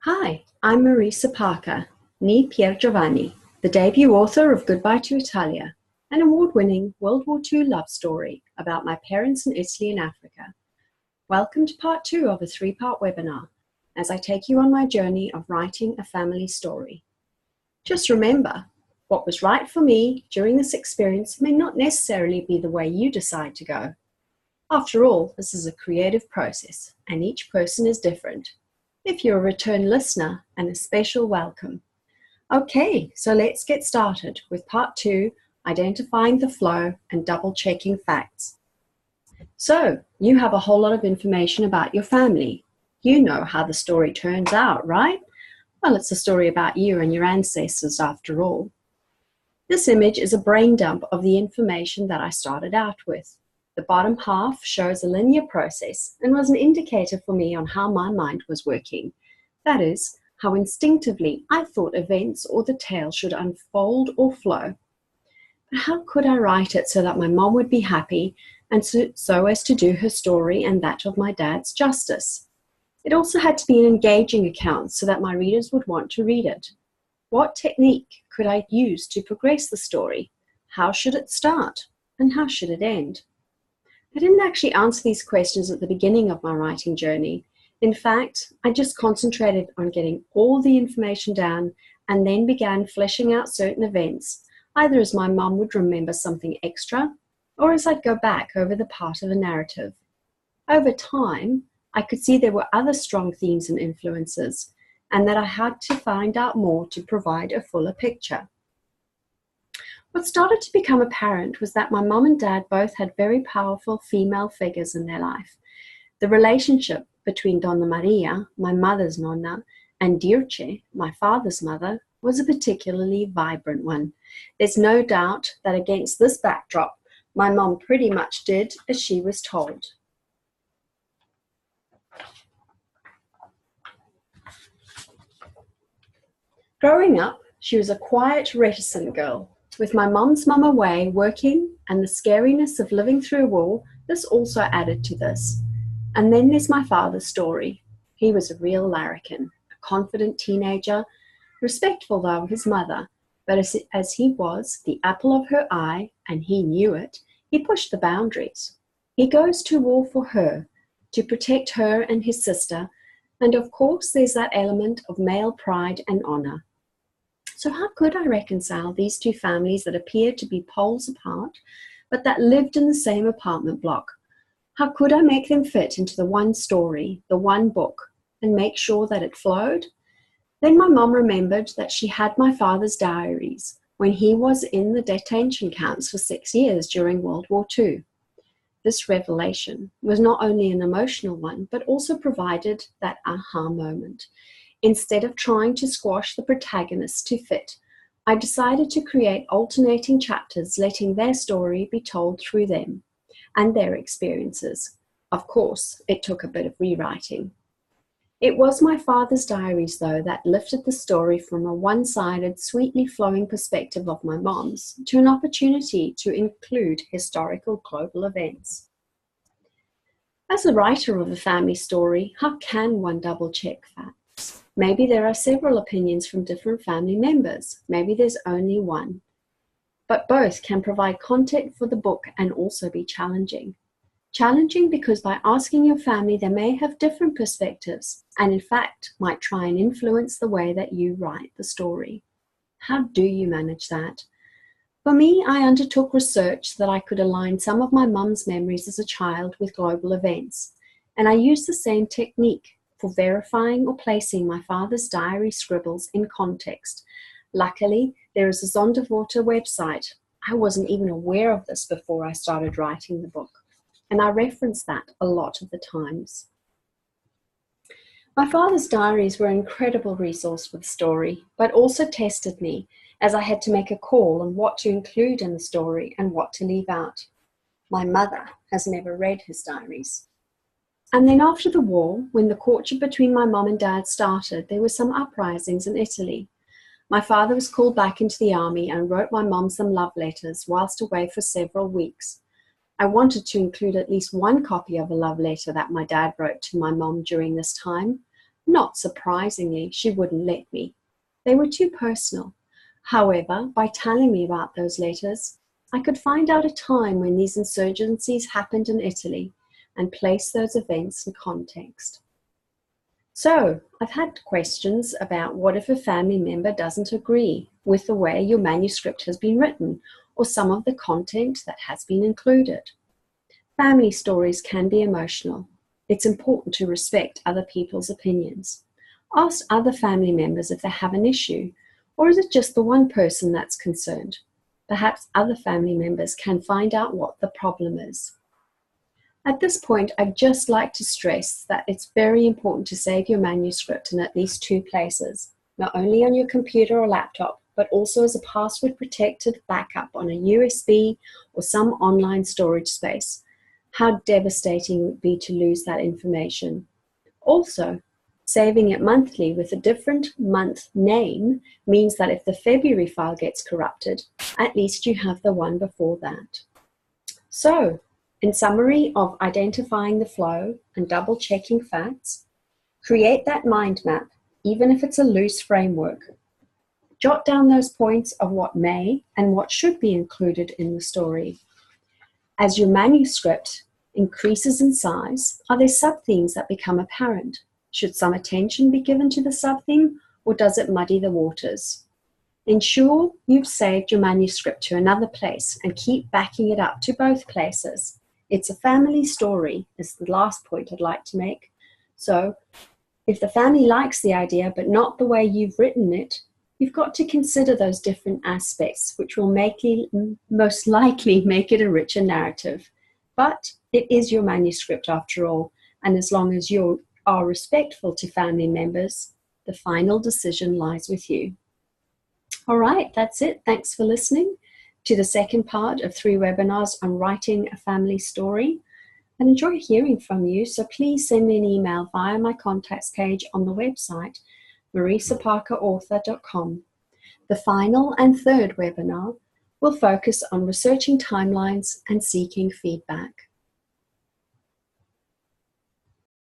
Hi, I'm Marisa Parker, née Pier Giovanni, the debut author of Goodbye to Italia, an award-winning World War II love story about my parents in Italy and Africa. Welcome to part 2 of a 3-part webinar as I take you on my journey of writing a family story. Just remember, what was right for me during this experience may not necessarily be the way you decide to go. After all, this is a creative process and each person is different. If you're a return listener, and a special welcome. Okay, so let's get started with part 2, identifying the flow and double-checking facts. So, you have a whole lot of information about your family. You know how the story turns out, right? Well, it's a story about you and your ancestors after all. This image is a brain dump of the information that I started out with. The bottom half shows a linear process and was an indicator for me on how my mind was working. That is, how instinctively I thought events or the tale should unfold or flow. But how could I write it so that my mom would be happy and so as to do her story and that of my dad's justice? It also had to be an engaging account so that my readers would want to read it. What technique could I use to progress the story? How should it start? And how should it end? I didn't actually answer these questions at the beginning of my writing journey. In fact, I just concentrated on getting all the information down and then began fleshing out certain events, either as my mum would remember something extra or as I'd go back over the part of a narrative. Over time, I could see there were other strong themes and influences, and that I had to find out more to provide a fuller picture. What started to become apparent was that my mum and dad both had very powerful female figures in their life. The relationship between Donna Maria, my mother's nonna, and Dirce, my father's mother, was a particularly vibrant one. There's no doubt that against this backdrop, my mum pretty much did as she was told. Growing up, she was a quiet, reticent girl. With my mum's mum away working and the scariness of living through a war, this also added to this. And then there's my father's story. He was a real larrikin, a confident teenager, respectful though of his mother, but as he was the apple of her eye, and he knew it, he pushed the boundaries. He goes to war for her, to protect her and his sister, and of course there's that element of male pride and honor. So how could I reconcile these two families that appeared to be poles apart, but that lived in the same apartment block? How could I make them fit into the one story, the one book, and make sure that it flowed? Then my mum remembered that she had my father's diaries when he was in the detention camps for 6 years during World War II. This revelation was not only an emotional one, but also provided that aha moment. Instead of trying to squash the protagonists to fit, I decided to create alternating chapters, letting their story be told through them and their experiences. Of course, it took a bit of rewriting. It was my father's diaries, though, that lifted the story from a one-sided, sweetly flowing perspective of my mom's to an opportunity to include historical global events. As a writer of a family story, how can one double-check facts? Maybe there are several opinions from different family members. Maybe there's only one. But both can provide content for the book and also be challenging. Challenging because by asking your family, they may have different perspectives and in fact might try and influence the way that you write the story. How do you manage that? For me, I undertook research so that I could align some of my mum's memories as a child with global events, and I used the same technique for verifying or placing my father's diary scribbles in context. Luckily, there is a Zonderwater website. I wasn't even aware of this before I started writing the book, and I reference that a lot of the times. My father's diaries were an incredible resource for the story, but also tested me as I had to make a call on what to include in the story and what to leave out. My mother has never read his diaries. And then after the war, when the courtship between my mum and dad started, there were some uprisings in Italy. My father was called back into the army and wrote my mum some love letters whilst away for several weeks. I wanted to include at least one copy of a love letter that my dad wrote to my mum during this time. Not surprisingly, she wouldn't let me. They were too personal. However, by telling me about those letters, I could find out a time when these insurgencies happened in Italy and place those events in context. So, I've had questions about what if a family member doesn't agree with the way your manuscript has been written or some of the content that has been included. Family stories can be emotional. It's important to respect other people's opinions. Ask other family members if they have an issue, or is it just the one person that's concerned? Perhaps other family members can find out what the problem is. At this point, I'd just like to stress that it's very important to save your manuscript in at least 2 places, not only on your computer or laptop, but also as a password-protected backup on a USB or some online storage space. How devastating it would be to lose that information. Also, saving it monthly with a different month name means that if the February file gets corrupted, at least you have the one before that. So, in summary of identifying the flow and double-checking facts, create that mind map, even if it's a loose framework. Jot down those points of what may and what should be included in the story. As your manuscript increases in size, are there sub-themes that become apparent? Should some attention be given to the sub-theme, or does it muddy the waters? Ensure you've saved your manuscript to another place and keep backing it up to both places. It's a family story, is the last point I'd like to make. So, if the family likes the idea but not the way you've written it, you've got to consider those different aspects, which will most likely make it a richer narrative. But it is your manuscript after all, and as long as you are respectful to family members, the final decision lies with you. All right, that's it. Thanks for listening to the second part of 3 webinars on writing a family story. I enjoy hearing from you, so please send me an email via my contacts page on the website, marisaparkerauthor.com. The final and third webinar will focus on researching timelines and seeking feedback.